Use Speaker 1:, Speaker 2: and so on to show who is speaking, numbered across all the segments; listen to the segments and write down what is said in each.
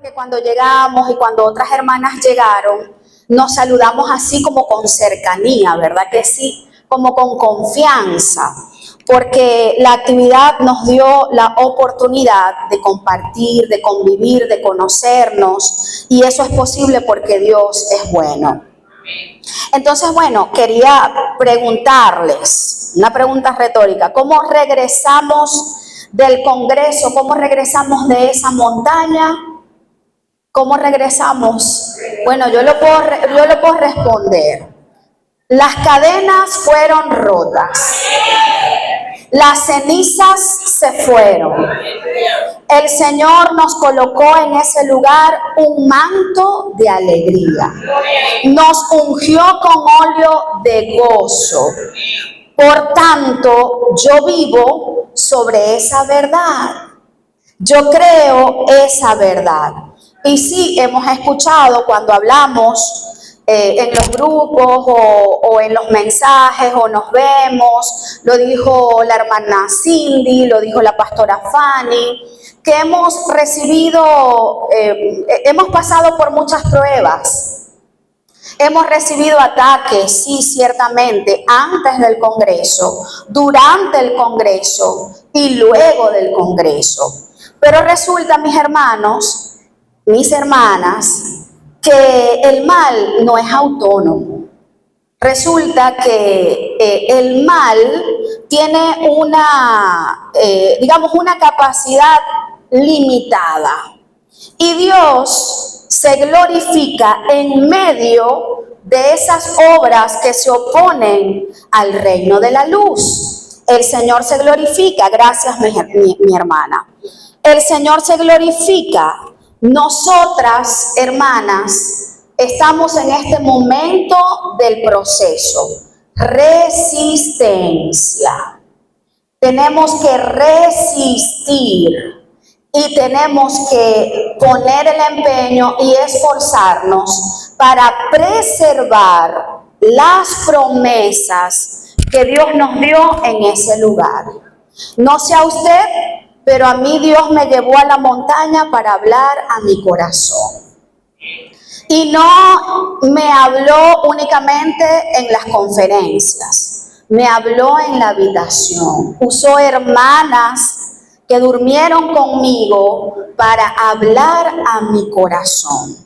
Speaker 1: Que cuando llegamos y cuando otras hermanas llegaron, nos saludamos así como con cercanía, ¿verdad que sí? Como con confianza, porque la actividad nos dio la oportunidad de compartir, de convivir, de conocernos, y eso es posible porque Dios es bueno. Entonces, bueno, quería preguntarles, una pregunta retórica: ¿cómo regresamos del Congreso? ¿Cómo regresamos de esa montaña? ¿Cómo regresamos? Bueno, yo lo puedo responder. Las cadenas fueron rotas. Las cenizas se fueron. El Señor nos colocó en ese lugar un manto de alegría. Nos ungió con óleo de gozo. Por tanto, yo vivo sobre esa verdad. Yo creo esa verdad. Y sí, hemos escuchado cuando hablamos en los grupos o en los mensajes o nos vemos, lo dijo la hermana Cindy, lo dijo la pastora Fanny, que hemos recibido, hemos pasado por muchas pruebas. Hemos recibido ataques, sí, ciertamente, antes del Congreso, durante el Congreso y luego del Congreso. Pero resulta, mis hermanos, mis hermanas, que el mal no es autónomo. Resulta que el mal tiene una capacidad limitada. Y Dios se glorifica en medio de esas obras que se oponen al reino de la luz. El Señor se glorifica, gracias mi hermana. El Señor se glorifica. Nosotras, hermanas, estamos en este momento del proceso. Resistencia. Tenemos que resistir y tenemos que poner el empeño y esforzarnos para preservar las promesas que Dios nos dio en ese lugar. No sé a usted, pero a mí Dios me llevó a la montaña para hablar a mi corazón. Y no me habló únicamente en las conferencias, me habló en la habitación. Usó hermanas que durmieron conmigo para hablar a mi corazón.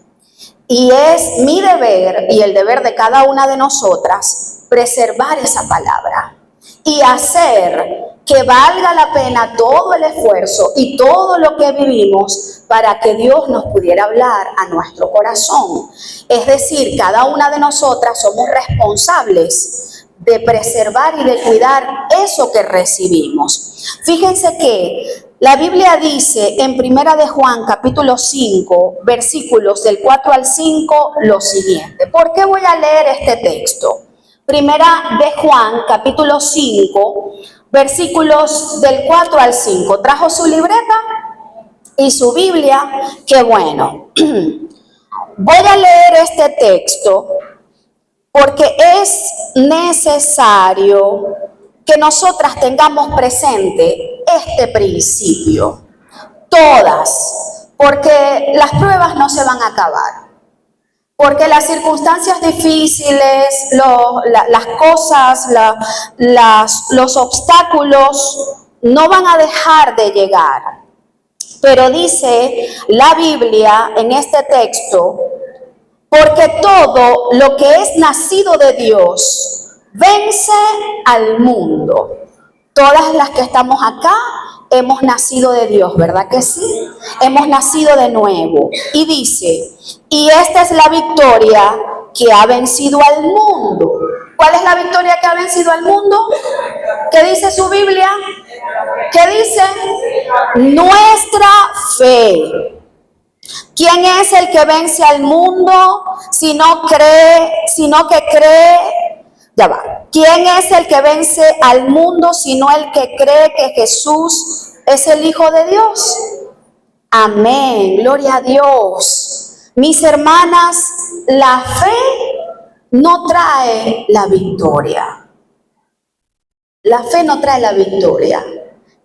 Speaker 1: Y es mi deber y el deber de cada una de nosotras preservar esa palabra y hacer que valga la pena todo el esfuerzo y todo lo que vivimos para que Dios nos pudiera hablar a nuestro corazón. Es decir, cada una de nosotras somos responsables de preservar y de cuidar eso que recibimos. Fíjense que la Biblia dice en Primera de Juan, capítulo 5, versículos del 4 al 5, lo siguiente. ¿Por qué voy a leer este texto? Primera de Juan, capítulo 5, versículos del 4 al 5. ¿Trajo su libreta y su Biblia? ¡Qué bueno! Voy a leer este texto porque es necesario que nosotras tengamos presente este principio. Todas, porque las pruebas no se van a acabar. Porque las circunstancias difíciles, las cosas, los obstáculos no van a dejar de llegar. Pero dice la Biblia en este texto, porque todo lo que es nacido de Dios vence al mundo. Todas las que estamos acá hemos nacido de Dios, ¿verdad que sí? Hemos nacido de nuevo. Y dice, y esta es la victoria que ha vencido al mundo. ¿Cuál es la victoria que ha vencido al mundo? ¿Qué dice su Biblia? ¿Qué dice? Nuestra fe. ¿Quién es el que vence al mundo sino que cree? Ya va. ¿Quién es el que vence al mundo sino el que cree que Jesús es el Hijo de Dios? Amén. Gloria a Dios. Mis hermanas, la fe no trae la victoria. La fe no trae la victoria.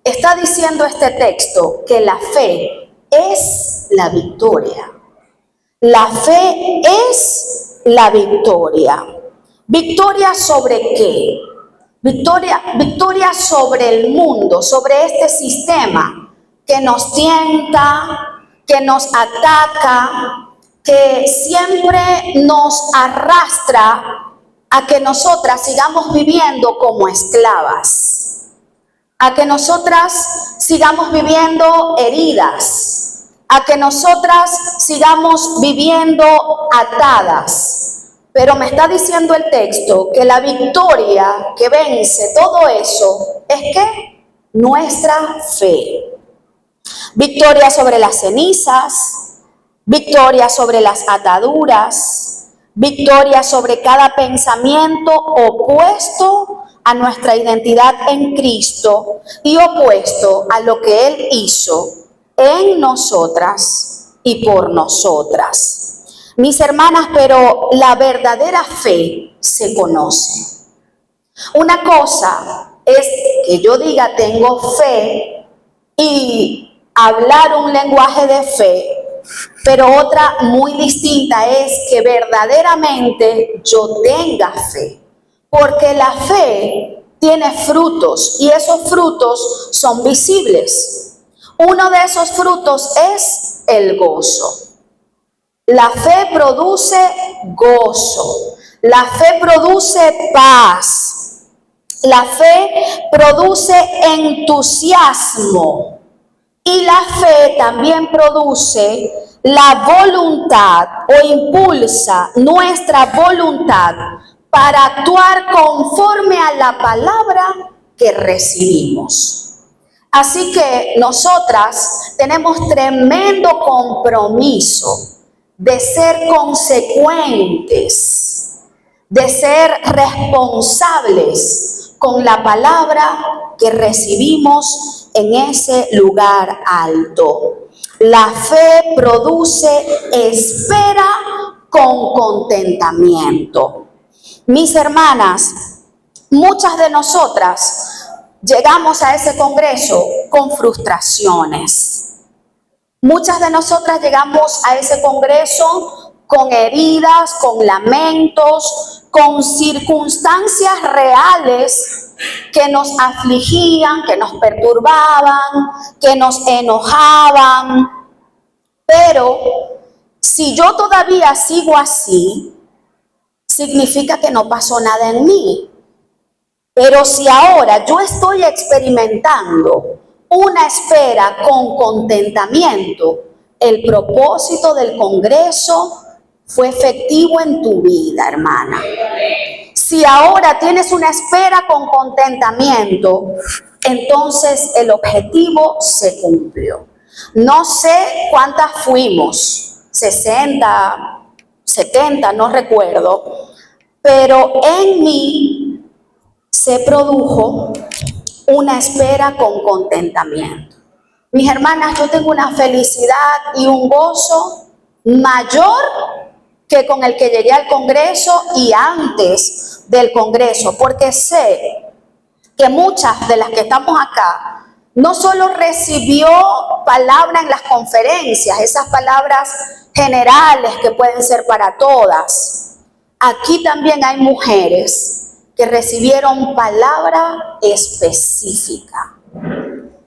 Speaker 1: Está diciendo este texto que la fe es la victoria. La fe es la victoria. ¿Victoria sobre qué? Victoria sobre el mundo, sobre este sistema que nos tienta, que nos ataca, que siempre nos arrastra a que nosotras sigamos viviendo como esclavas, a que nosotras sigamos viviendo heridas, a que nosotras sigamos viviendo atadas. Pero me está diciendo el texto que la victoria que vence todo eso es que nuestra fe. Victoria sobre las cenizas, victoria sobre las ataduras, victoria sobre cada pensamiento opuesto a nuestra identidad en Cristo y opuesto a lo que Él hizo en nosotras y por nosotras. Mis hermanas, pero la verdadera fe se conoce. Una cosa es que yo diga tengo fe y hablar un lenguaje de fe, pero otra muy distinta es que verdaderamente yo tenga fe. Porque la fe tiene frutos y esos frutos son visibles. Uno de esos frutos es el gozo. La fe produce gozo, la fe produce paz, la fe produce entusiasmo y la fe también produce la voluntad o impulsa nuestra voluntad para actuar conforme a la palabra que recibimos. Así que nosotras tenemos tremendo compromiso de ser consecuentes, de ser responsables con la palabra que recibimos en ese lugar alto. La fe produce espera con contentamiento. Mis hermanas, muchas de nosotras llegamos a ese congreso con frustraciones. Muchas de nosotras llegamos a ese congreso con heridas, con lamentos, con circunstancias reales que nos afligían, que nos perturbaban, que nos enojaban. Pero si yo todavía sigo así, significa que no pasó nada en mí. Pero si ahora yo estoy experimentando una espera con contentamiento, el propósito del congreso fue efectivo en tu vida, hermana. Si ahora tienes una espera con contentamiento, entonces el objetivo se cumplió. No sé cuántas fuimos, 60, 70, no recuerdo, pero en mí se produjo una espera con contentamiento. Mis hermanas, yo tengo una felicidad y un gozo mayor que con el que llegué al congreso y antes del congreso, porque sé que muchas de las que estamos acá no solo recibió palabra en las conferencias, esas palabras generales que pueden ser para todas. Aquí también hay mujeres que recibieron palabra específica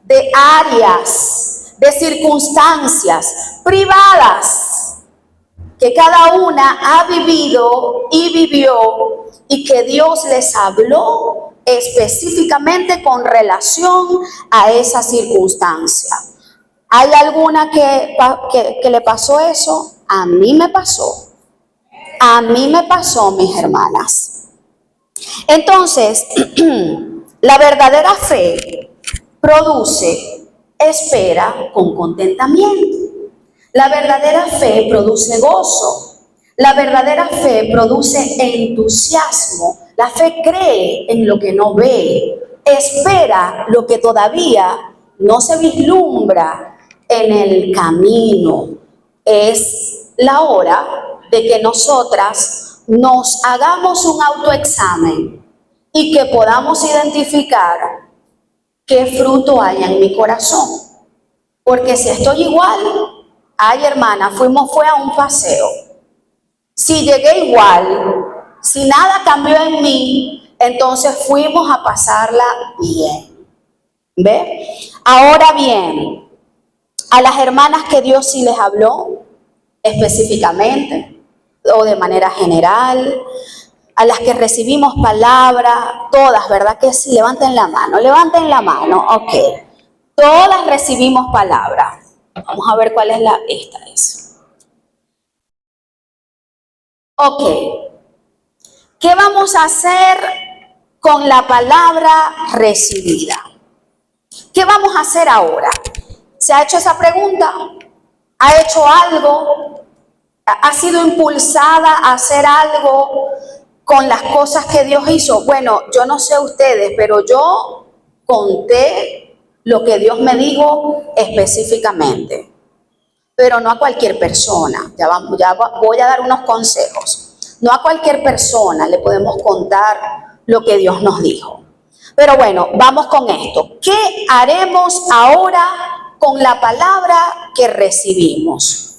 Speaker 1: de áreas, de circunstancias privadas que cada una ha vivido y vivió y que Dios les habló específicamente con relación a esa circunstancia. ¿Hay alguna que le pasó eso? A mí me pasó. A mí me pasó, mis hermanas. Entonces, la verdadera fe produce espera con contentamiento. La verdadera fe produce gozo. La verdadera fe produce entusiasmo. La fe cree en lo que no ve. Espera lo que todavía no se vislumbra en el camino. Es la hora de que nosotras nos hagamos un autoexamen y que podamos identificar qué fruto hay en mi corazón. Porque si estoy igual Ay, hermana, fue a un paseo. Si llegué igual, si nada cambió en mí, entonces fuimos a pasarla bien. ¿Ve? Ahora bien, a las hermanas que Dios sí les habló específicamente o de manera general, a las que recibimos palabra, todas, ¿verdad que sí? Levanten la mano, ok. Todas recibimos palabra. Vamos a ver cuál es esta es. Ok. ¿Qué vamos a hacer con la palabra recibida? ¿Qué vamos a hacer ahora? ¿Se ha hecho esa pregunta? ¿Ha hecho algo? ¿Ha sido impulsada a hacer algo con las cosas que Dios hizo? Bueno, yo no sé ustedes, pero yo conté lo que Dios me dijo específicamente, pero no a cualquier persona. Ya voy a dar unos consejos. No a cualquier persona le podemos contar lo que Dios nos dijo. Pero bueno, vamos con esto. ¿Qué haremos ahora con la palabra que recibimos?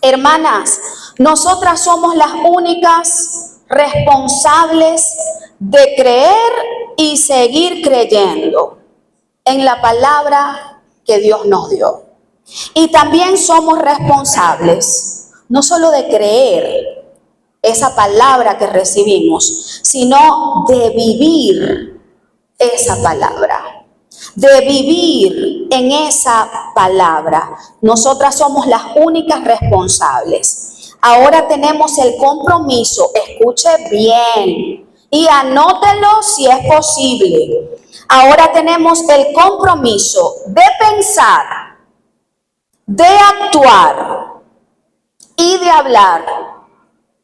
Speaker 1: Hermanas, nosotras somos las únicas responsables de creer y seguir creyendo en la palabra que Dios nos dio. Y también somos responsables no solo de creer esa palabra que recibimos, sino de vivir esa palabra, de vivir en esa palabra. Nosotras somos las únicas responsables. Ahora tenemos el compromiso, escuche bien y anótelo si es posible. Ahora tenemos el compromiso de pensar, de actuar y de hablar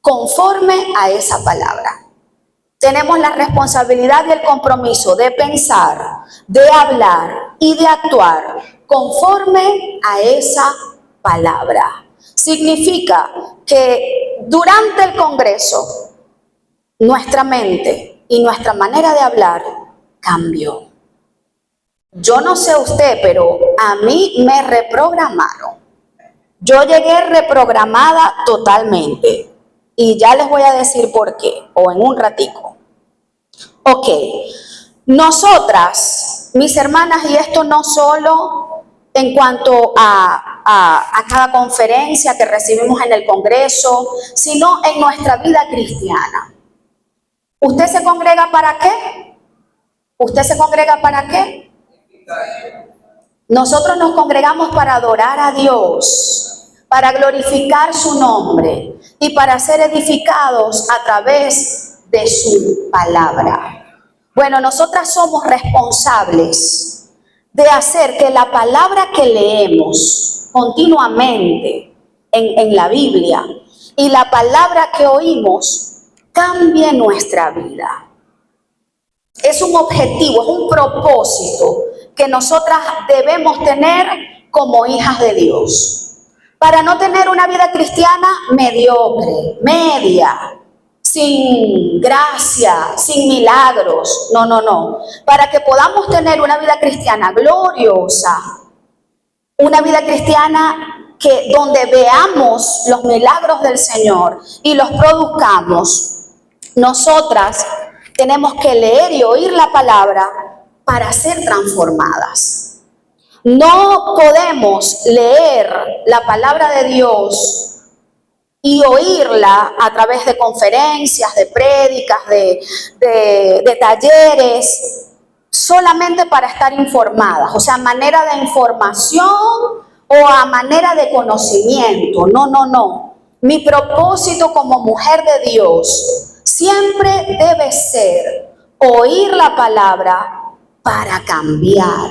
Speaker 1: conforme a esa palabra. Tenemos la responsabilidad y el compromiso de pensar, de hablar y de actuar conforme a esa palabra. Significa que durante el Congreso, nuestra mente y nuestra manera de hablar cambió. Yo no sé usted, pero a mí me reprogramaron. Yo llegué reprogramada totalmente. Y ya les voy a decir por qué, o en un ratico. Ok, nosotras, mis hermanas, y esto no solo en cuanto a cada conferencia que recibimos en el Congreso, sino en nuestra vida cristiana. ¿Usted se congrega para qué? ¿Usted se congrega para qué? Nosotros nos congregamos para adorar a Dios, para glorificar su nombre y para ser edificados a través de su palabra. Bueno, nosotras somos responsables de hacer que la palabra que leemos continuamente en la Biblia y la palabra que oímos cambie nuestra vida. Es un objetivo, es un propósito que nosotras debemos tener como hijas de Dios. Para no tener una vida cristiana mediocre, media, sin gracia, sin milagros. No. Para que podamos tener una vida cristiana gloriosa, una vida cristiana donde veamos los milagros del Señor y los produzcamos, nosotras tenemos que leer y oír la palabra para ser transformadas. No podemos leer la palabra de Dios y oírla a través de conferencias, de prédicas, de talleres, solamente para estar informadas, o sea, manera de información o a manera de conocimiento. No. Mi propósito como mujer de Dios siempre debe ser oír la palabra para cambiar,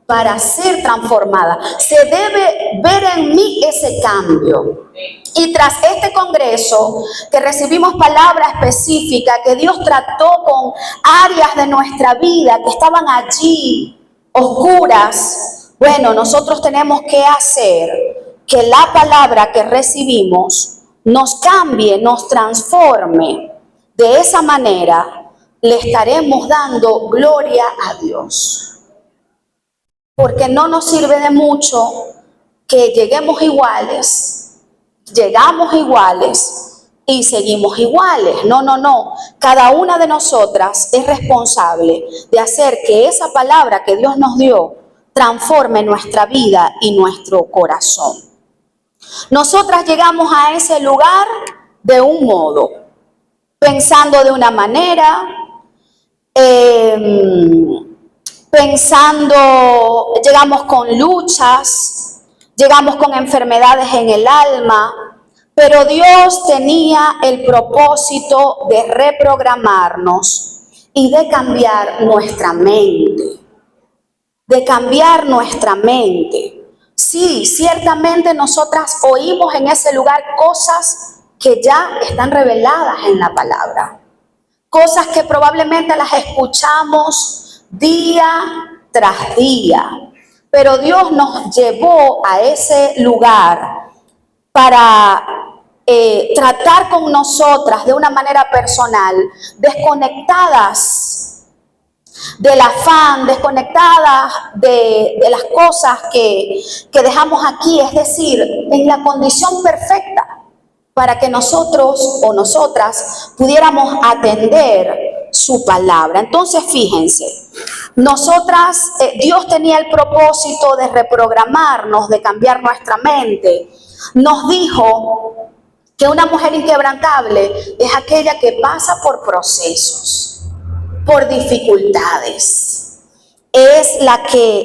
Speaker 1: para ser transformada. Se debe ver en mí ese cambio. Y tras este congreso, que recibimos palabra específica, que Dios trató con áreas de nuestra vida que estaban allí, oscuras, bueno, nosotros tenemos que hacer que la palabra que recibimos nos cambie, nos transforme. De esa manera, le estaremos dando gloria a Dios. Porque no nos sirve de mucho que lleguemos iguales, llegamos iguales y seguimos iguales. No, no, no. Cada una de nosotras es responsable de hacer que esa palabra que Dios nos dio transforme nuestra vida y nuestro corazón. Nosotras llegamos a ese lugar de un modo, pensando de una manera, llegamos con luchas, llegamos con enfermedades en el alma, pero Dios tenía el propósito de reprogramarnos y de cambiar nuestra mente, Sí, ciertamente nosotras oímos en ese lugar cosas que ya están reveladas en la palabra. Cosas que probablemente las escuchamos día tras día. Pero Dios nos llevó a ese lugar para tratar con nosotras de una manera personal, desconectadas del afán, desconectadas de las cosas que dejamos aquí, es decir, en la condición perfecta para que nosotros o nosotras pudiéramos atender su palabra. Entonces, fíjense, nosotras, Dios tenía el propósito de reprogramarnos, de cambiar nuestra mente. Nos dijo que una mujer inquebrantable es aquella que pasa por procesos, por dificultades. Es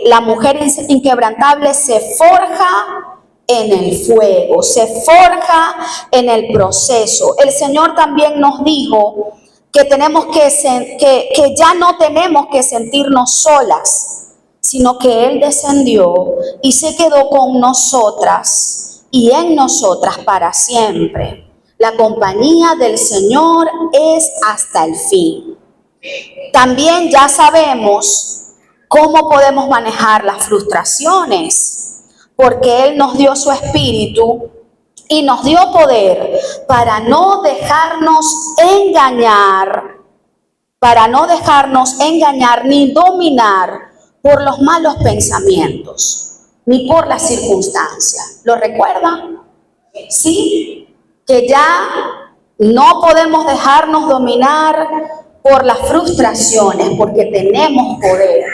Speaker 1: la mujer inquebrantable se forja en el fuego, se forja en el proceso. El Señor también nos dijo que que ya no tenemos que sentirnos solas, sino que Él descendió y se quedó con nosotras y en nosotras para siempre. La compañía del Señor es hasta el fin. También ya sabemos cómo podemos manejar las frustraciones, porque Él nos dio su espíritu y nos dio poder para no dejarnos engañar, ni dominar por los malos pensamientos, ni por las circunstancias. ¿Lo recuerdan? Sí, que ya no podemos dejarnos dominar por las frustraciones, porque tenemos poder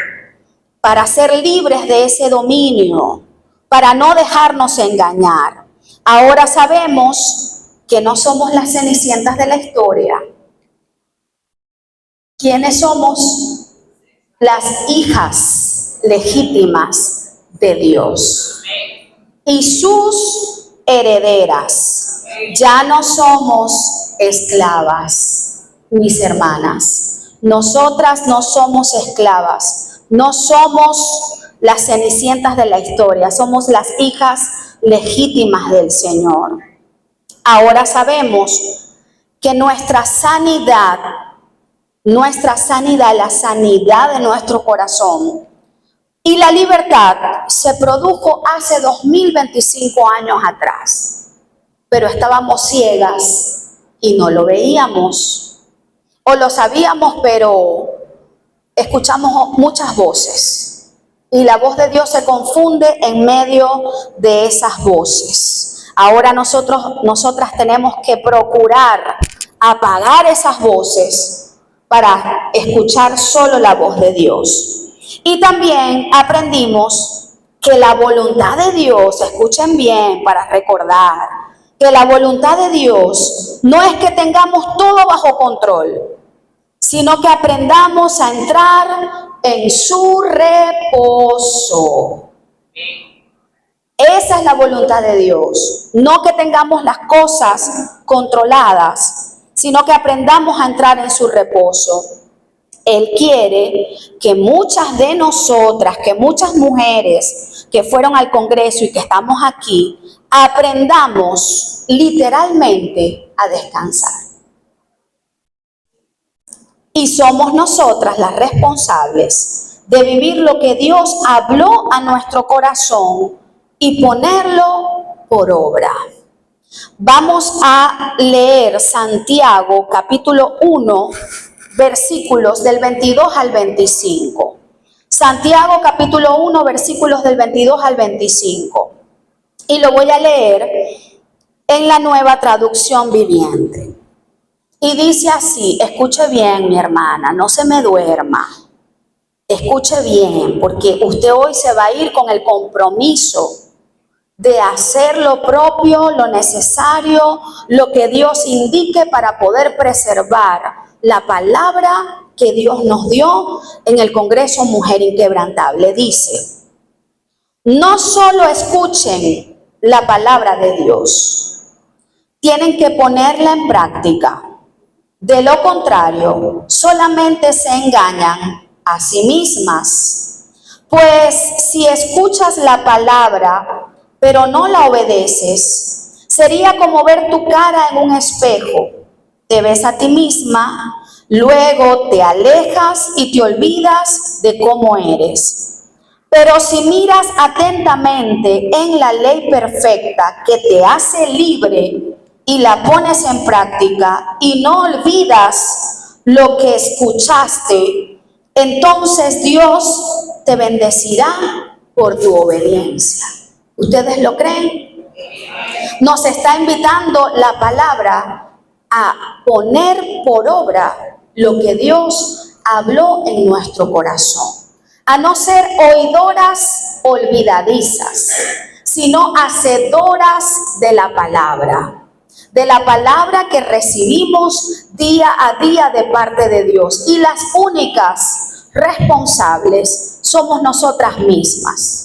Speaker 1: para ser libres de ese dominio, para no dejarnos engañar. Ahora sabemos que no somos las cenicientas de la historia. ¿Quiénes somos? Las hijas legítimas de Dios y sus herederas. Ya no somos esclavas. Mis hermanas, nosotras no somos esclavas, no somos las cenicientas de la historia, somos las hijas legítimas del Señor. Ahora sabemos que nuestra sanidad, la sanidad de nuestro corazón y la libertad se produjo hace 2025 años atrás, pero estábamos ciegas y no lo veíamos. O lo sabíamos, pero escuchamos muchas voces. Y la voz de Dios se confunde en medio de esas voces. Ahora nosotras tenemos que procurar apagar esas voces para escuchar solo la voz de Dios. Y también aprendimos que la voluntad de Dios, escuchen bien para recordar, que la voluntad de Dios no es que tengamos todo bajo control, sino que aprendamos a entrar en su reposo. Esa es la voluntad de Dios. No que tengamos las cosas controladas, sino que aprendamos a entrar en su reposo. Él quiere que muchas de nosotras, que muchas mujeres que fueron al Congreso y que estamos aquí, aprendamos literalmente a descansar. Y somos nosotras las responsables de vivir lo que Dios habló a nuestro corazón y ponerlo por obra. Vamos a leer Santiago capítulo 1, versículos del 22 al 25. Santiago capítulo 1, versículos del 22 al 25. Y lo voy a leer en la Nueva Traducción Viviente. Y dice así, escuche bien, mi hermana, no se me duerma. Escuche bien, porque usted hoy se va a ir con el compromiso de hacer lo propio, lo necesario, lo que Dios indique para poder preservar la palabra que Dios nos dio en el Congreso Mujer Inquebrantable. Dice, no solo escuchen la palabra de Dios, tienen que ponerla en práctica. De lo contrario, solamente se engañan a sí mismas. Pues si escuchas la palabra, pero no la obedeces, sería como ver tu cara en un espejo. Te ves a ti misma, luego te alejas y te olvidas de cómo eres. Pero si miras atentamente en la ley perfecta que te hace libre y la pones en práctica y no olvidas lo que escuchaste, entonces Dios te bendecirá por tu obediencia. ¿Ustedes lo creen? Nos está invitando la palabra a poner por obra lo que Dios habló en nuestro corazón. A no ser oidoras olvidadizas, sino hacedoras de la palabra que recibimos día a día de parte de Dios. Y las únicas responsables somos nosotras mismas.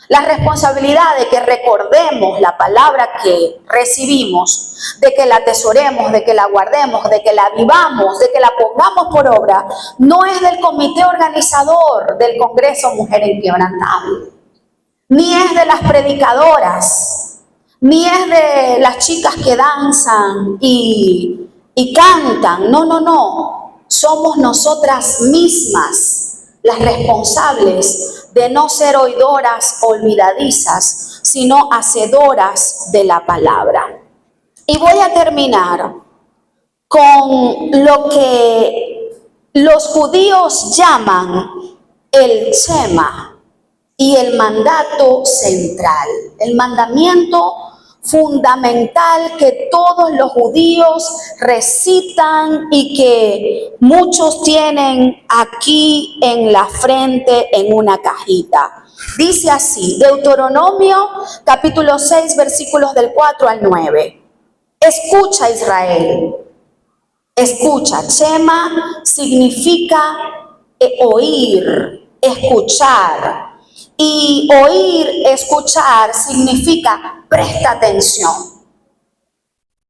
Speaker 1: La responsabilidad de que recordemos la palabra que recibimos, de que la atesoremos, de que la guardemos, de que la vivamos, de que la pongamos por obra, no es del comité organizador del Congreso Mujer Inquebrantable, ni es de las predicadoras, ni es de las chicas que danzan y cantan. No. Somos nosotras mismas las responsables de no ser oidoras olvidadizas, sino hacedoras de la palabra. Y voy a terminar con lo que los judíos llaman el Shema y el mandato central, el mandamiento fundamental que todos los judíos recitan y que muchos tienen aquí en la frente en una cajita. Dice así, Deuteronomio capítulo 6, versículos del 4 al 9. Escucha, Israel, escucha. Shema significa oír, escuchar. Y oír, escuchar, significa presta atención.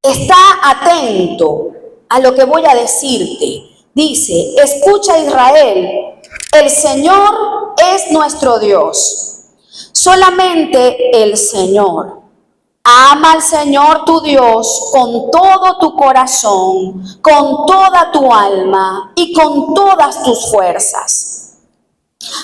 Speaker 1: Está atento a lo que voy a decirte. Dice, escucha Israel, el Señor es nuestro Dios. Solamente el Señor. Ama al Señor tu Dios con todo tu corazón, con toda tu alma y con todas tus fuerzas.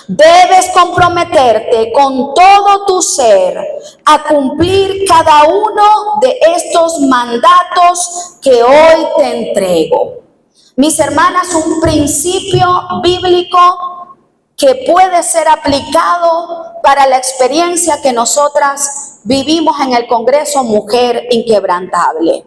Speaker 1: Debes comprometerte con todo tu ser a cumplir cada uno de estos mandatos que hoy te entrego. Mis hermanas, un principio bíblico que puede ser aplicado para la experiencia que nosotras vivimos en el Congreso Mujer Inquebrantable.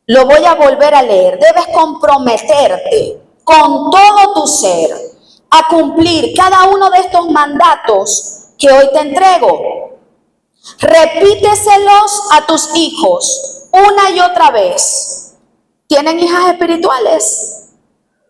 Speaker 1: Lo voy a volver a leer. Debes comprometerte con todo tu ser a cumplir cada uno de estos mandatos que hoy te entrego. Repíteselos a tus hijos una y otra vez. ¿Tienen hijas espirituales?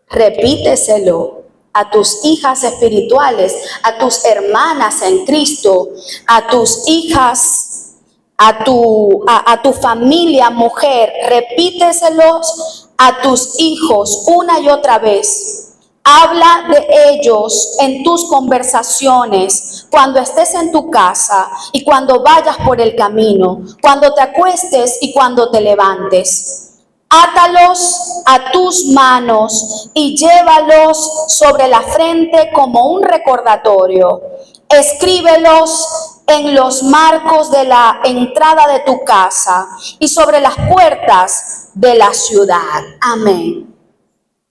Speaker 1: Repíteselo a tus hijas espirituales, a tus hermanas en Cristo, a tus hijas, a tu familia mujer. Repíteselos a tus hijos una y otra vez. Habla de ellos en tus conversaciones, cuando estés en tu casa y cuando vayas por el camino, cuando te acuestes y cuando te levantes. Átalos a tus manos y llévalos sobre la frente como un recordatorio. Escríbelos en los marcos de la entrada de tu casa y sobre las puertas de la ciudad. Amén.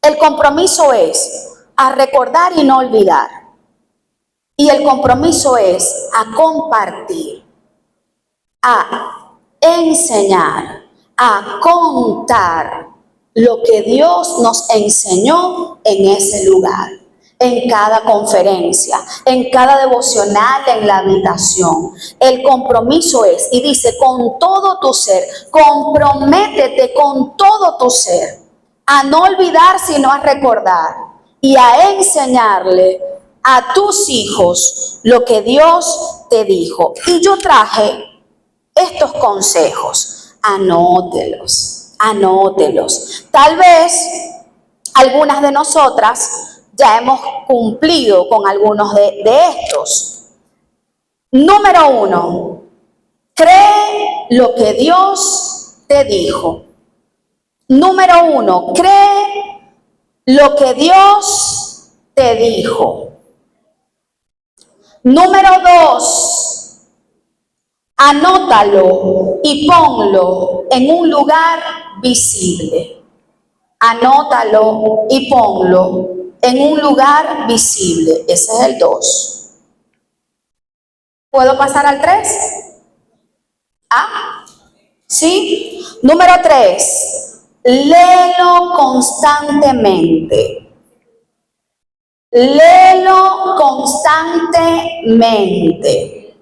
Speaker 1: El compromiso es a recordar y no olvidar. Y el compromiso es a compartir. a enseñar, a contar lo que Dios nos enseñó en ese lugar, en cada conferencia, en cada devocional, en la habitación. El compromiso es, y dice, con todo tu ser, comprométete con todo tu ser, a no olvidar sino a recordar y a enseñarle a tus hijos lo que Dios te dijo. Y yo traje estos consejos, anótelos, anótelos. Tal vez algunas de nosotras ya hemos cumplido con algunos de estos. Número 1, cree lo que Dios te dijo. Número 1, cree lo que Dios te dijo. Número 2, anótalo y ponlo en un lugar visible. Anótalo y ponlo en un lugar visible. Ese es el 2. ¿Puedo pasar al 3? ¿Ah? ¿Sí? Número 3, léelo constantemente. Léelo constantemente.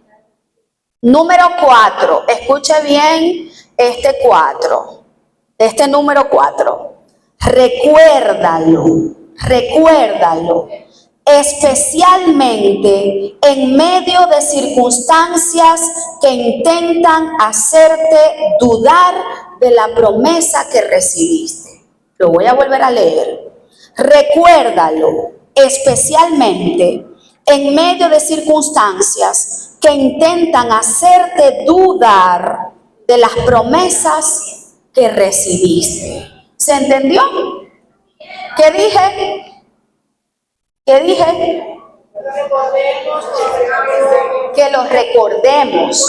Speaker 1: Número 4, escuche bien este 4, este número 4. Recuérdalo, recuérdalo, especialmente en medio de circunstancias que intentan hacerte dudar de la promesa que recibiste. Lo voy a volver a leer. Recuérdalo, especialmente en medio de circunstancias que intentan hacerte dudar de las promesas que recibiste. ¿Se entendió? ¿Qué dije? ¿Qué dije? Que los recordemos.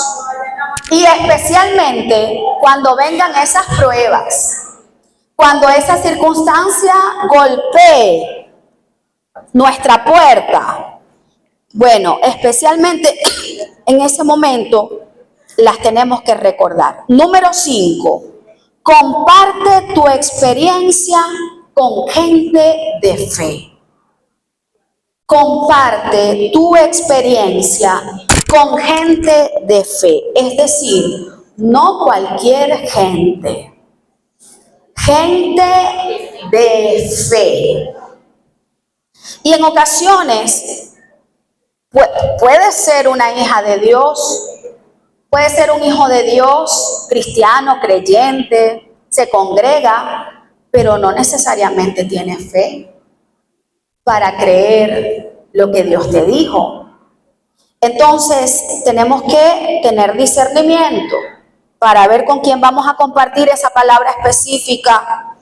Speaker 1: Y especialmente cuando vengan esas pruebas, cuando esa circunstancia golpee nuestra puerta. Bueno, especialmente en ese momento las tenemos que recordar. Número 5, comparte tu experiencia con gente de fe. Comparte tu experiencia con gente de fe. Es decir, no cualquier gente. Gente de fe. Y en ocasiones puede ser una hija de Dios, puede ser un hijo de Dios, cristiano, creyente, se congrega, pero no necesariamente tiene fe para creer lo que Dios te dijo. Entonces tenemos que tener discernimiento para ver con quién vamos a compartir esa palabra específica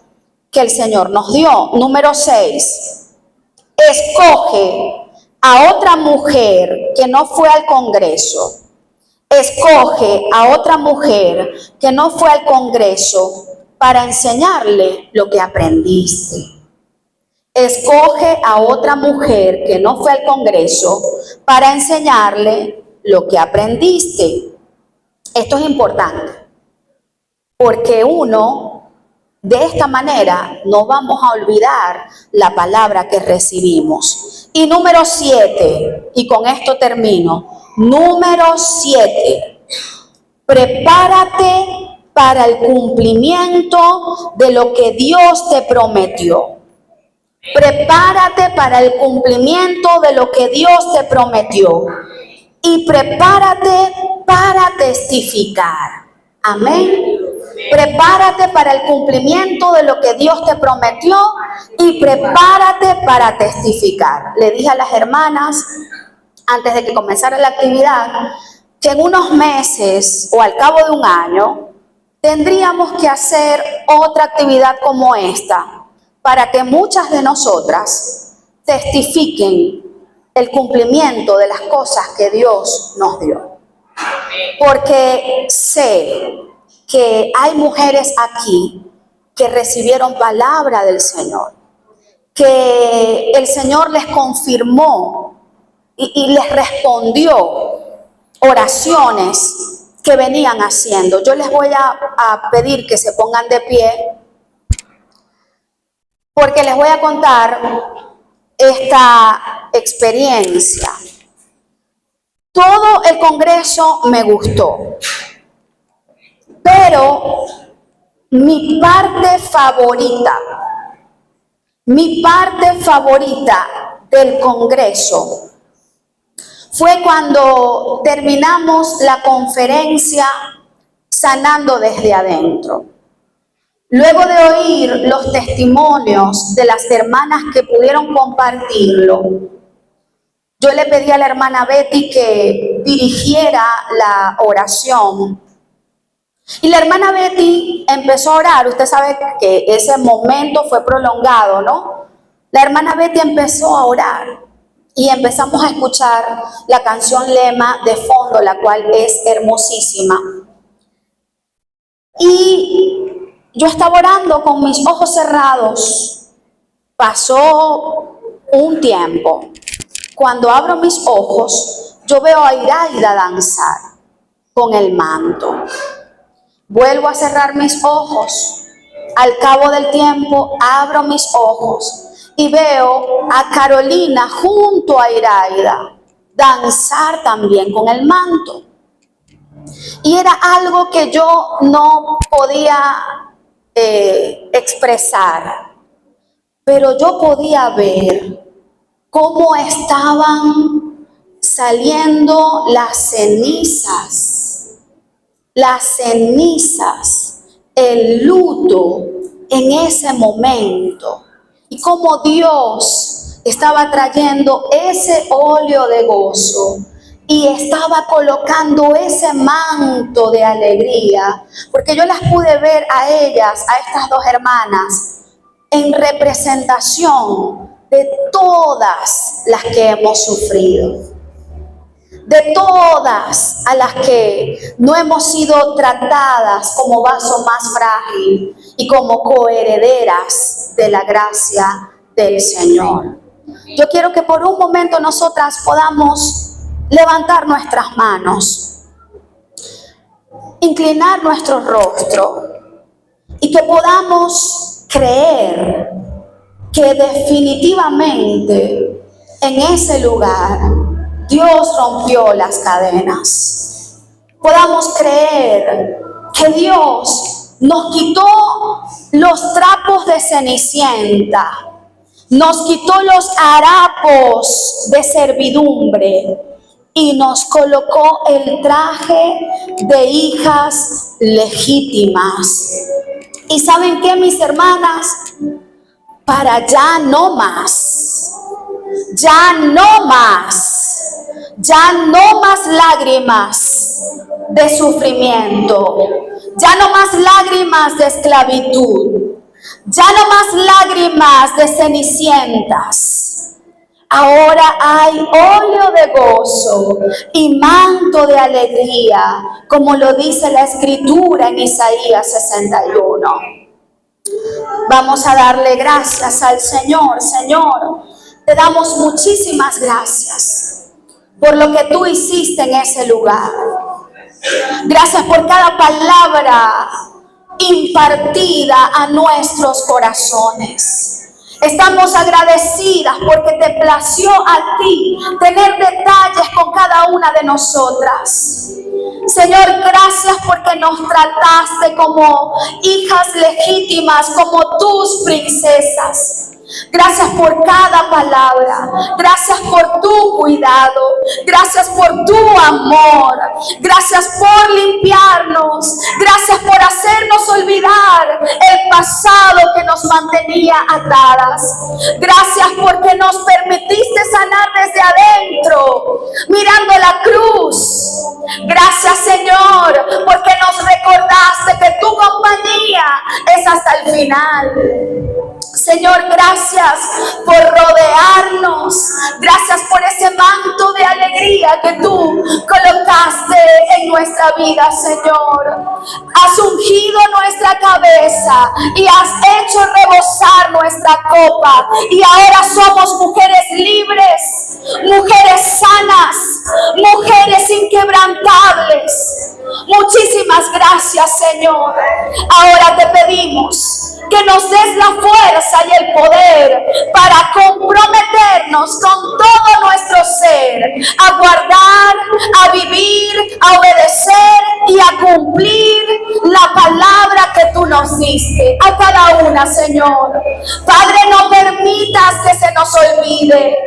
Speaker 1: que el Señor nos dio. Número 6. Escoge a otra mujer que no fue al Congreso. Escoge a otra mujer que no fue al Congreso para enseñarle lo que aprendiste. Escoge a otra mujer que no fue al Congreso para enseñarle lo que aprendiste. Esto es importante, porque de esta manera no vamos a olvidar la palabra que recibimos. Y número 7, y con esto termino. Número 7, prepárate para el cumplimiento de lo que Dios te prometió. Prepárate para el cumplimiento de lo que Dios te prometió. Y prepárate para testificar. Amén. Prepárate para el cumplimiento de lo que Dios te prometió y prepárate para testificar. Le dije a las hermanas, antes de que comenzara la actividad, que en unos meses o al cabo de un año tendríamos que hacer otra actividad como esta para que muchas de nosotras testifiquen el cumplimiento de las cosas que Dios nos dio. Porque sé que hay mujeres aquí que recibieron palabra del Señor, que el Señor les confirmó y les respondió oraciones que venían haciendo. Yo les voy a pedir que se pongan de pie porque les voy a contar esta experiencia. Todo el congreso me gustó, pero mi parte favorita del congreso fue cuando terminamos la conferencia Sanando desde Adentro. Luego de oír los testimonios de las hermanas que pudieron compartirlo, yo le pedí a la hermana Betty que dirigiera la oración. Y la hermana Betty empezó a orar. Usted sabe que ese momento fue prolongado, ¿no? La hermana Betty empezó a orar y empezamos a escuchar la canción Lema de fondo, la cual es hermosísima. Y yo estaba orando con mis ojos cerrados. Pasó un tiempo. Cuando abro mis ojos, yo veo a Iraida danzar con el manto. Vuelvo a cerrar mis ojos. Al cabo del tiempo, abro mis ojos y veo a Carolina junto a Iraida danzar también con el manto. Y era algo que yo no podía expresar, pero yo podía ver cómo estaban saliendo las cenizas, el luto en ese momento, y cómo Dios estaba trayendo ese óleo de gozo y estaba colocando ese manto de alegría, porque yo las pude ver a ellas, a estas dos hermanas, en representación de todas las que hemos sufrido, de todas a las que no hemos sido tratadas como vaso más frágil y como coherederas de la gracia del Señor. Yo quiero que por un momento nosotras podamos levantar nuestras manos, inclinar nuestro rostro y que podamos creer que definitivamente en ese lugar Dios rompió las cadenas. Podamos creer que Dios nos quitó los trapos de Cenicienta, nos quitó los harapos de servidumbre y nos colocó el traje de hijas legítimas. ¿Y saben qué, mis hermanas? Para ya no más lágrimas de sufrimiento, ya no más lágrimas de esclavitud, ya no más lágrimas de cenicientas. Ahora hay óleo de gozo y manto de alegría, como lo dice la Escritura en Isaías 61. Vamos a darle gracias al Señor. Señor, te damos muchísimas gracias por lo que tú hiciste en ese lugar. Gracias por cada palabra impartida a nuestros corazones. Estamos agradecidas porque te plació a ti tener detalles con cada una de nosotras. Señor, gracias porque nos trataste como hijas legítimas, como tus princesas. Gracias por cada palabra, gracias por tu cuidado, gracias por tu amor, gracias por limpiarnos, gracias por hacernos olvidar el pasado que nos mantenía atadas. Gracias porque nos permitiste sanar desde adentro, mirando la cruz. Gracias, Señor, porque nos recordaste que tu compañía es hasta el final. Señor, gracias por rodearnos. Gracias por ese manto de alegría que tú colocaste en nuestra vida, Señor. Has ungido nuestra cabeza y has hecho rebosar nuestra copa. Y ahora somos mujeres libres, mujeres sanas, mujeres inquebrantables, Muchísimas gracias, Señor. Ahora te pedimos que nos des la fuerza y el poder para comprometernos con todo nuestro ser, a guardar, a vivir, a obedecer y a cumplir la palabra que tú nos diste a cada una, Señor. Padre, no permitas que se nos olvide,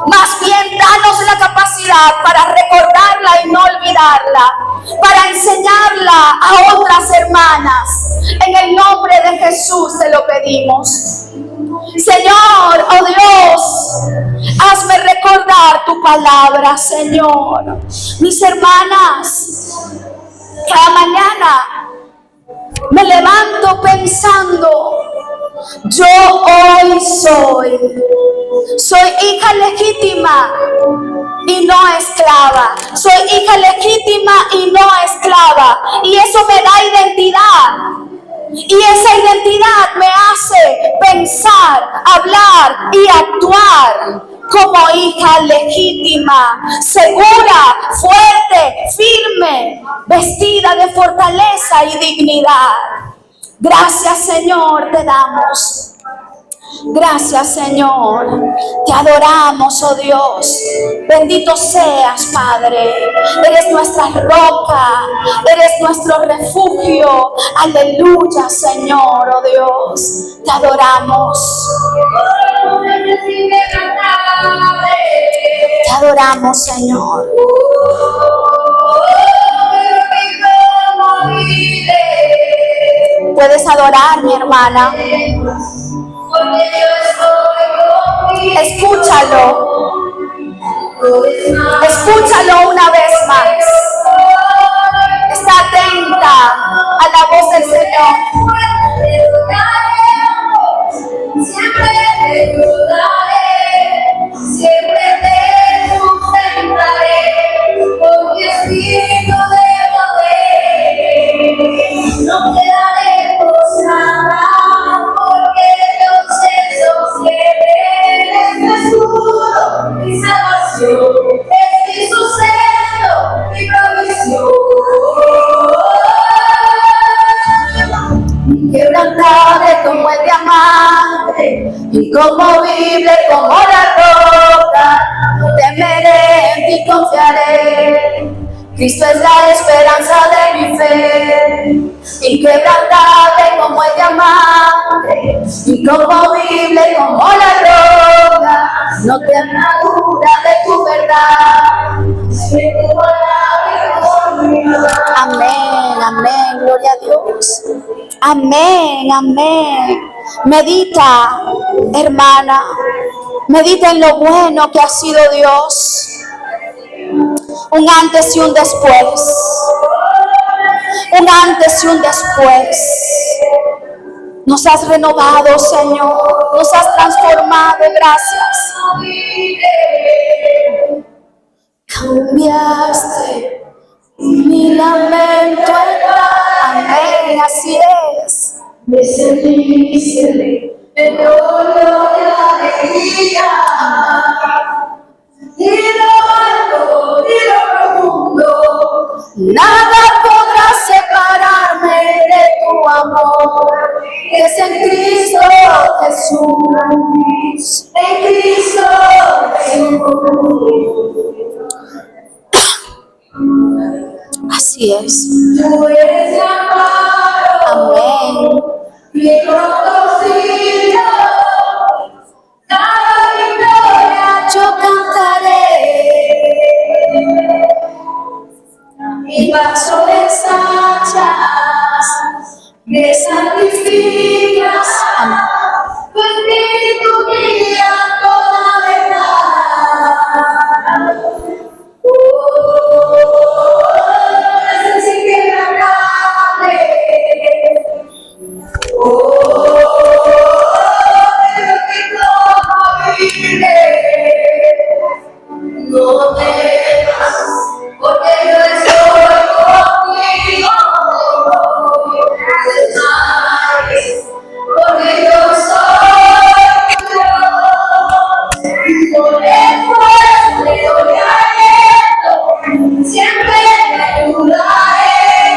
Speaker 1: más bien danos la capacidad para recordarla y no olvidarla, para enseñarla a otras hermanas. En el nombre de Jesús te lo pedimos. Señor, oh Dios, hazme recordar tu palabra, Señor. Mis hermanas, cada mañana me levanto pensando, yo hoy soy hija legítima y no esclava. Soy hija legítima y no esclava. Y eso me da identidad. Y esa identidad me hace pensar, hablar y actuar como hija legítima, segura, fuerte, firme, vestida de fortaleza y dignidad. Gracias, Señor, te damos. Gracias, Señor. Te adoramos, oh Dios. Bendito seas, Padre. Eres nuestra roca, eres nuestro refugio. Aleluya, Señor, oh Dios. Te adoramos. Te adoramos, Señor. Puedes adorar, mi hermana. Escúchalo. Escúchalo una vez más. Está atenta a la voz del Señor. Siempre te ayudaré, siempre te sustentaré, con mi espíritu de poder. No te daré nada, porque Dios te sostiene. Es mi escudo, mi salvación, es mi sustento, mi provisión. Inquebrantable como el diamante, inconmovible como la roca, no temeré, en ti confiaré. Cristo es la esperanza de mi fe, inquebrantable como el diamante, inconmovible como la roca, no temeré de tu verdad. Amén, amén, gloria a Dios. Amén, amén. Medita, hermana, medita en lo bueno que ha sido Dios. Un antes y un después. Un antes y un después. Nos has renovado, Señor. Nos has transformado. Gracias. Cambiaste mi lamento en paz. Amén, así es. Me sentiste en dolor y alegría. Y lo alto y lo profundo, nada podrá separarme de tu amor, que es en Cristo Jesús. En Cristo Jesús. Así es. Tú eres mi amparo. Amén. Mi auxilio, cada victoria yo cantaré. Mi paso me sachas, me santificas. Amén. Tu espíritu guía toda verdad. No temas, porque yo estoy contigo. No desmayes, porque yo soy tu Dios. Con esfuerzo te doy aliento, siempre te ayudaré.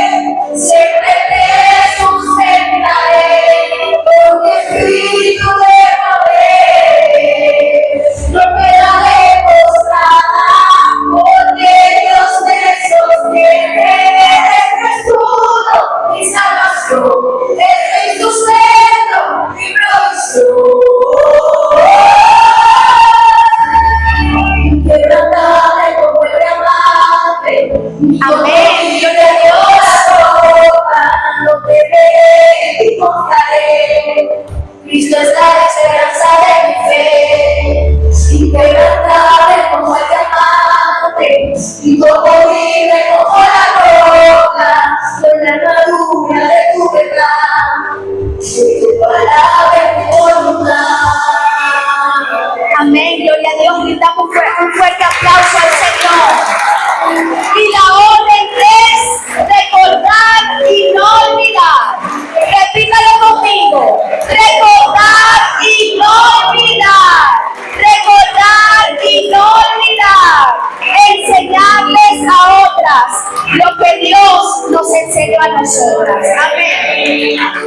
Speaker 1: tomarnos en serio a nosotras. Amén.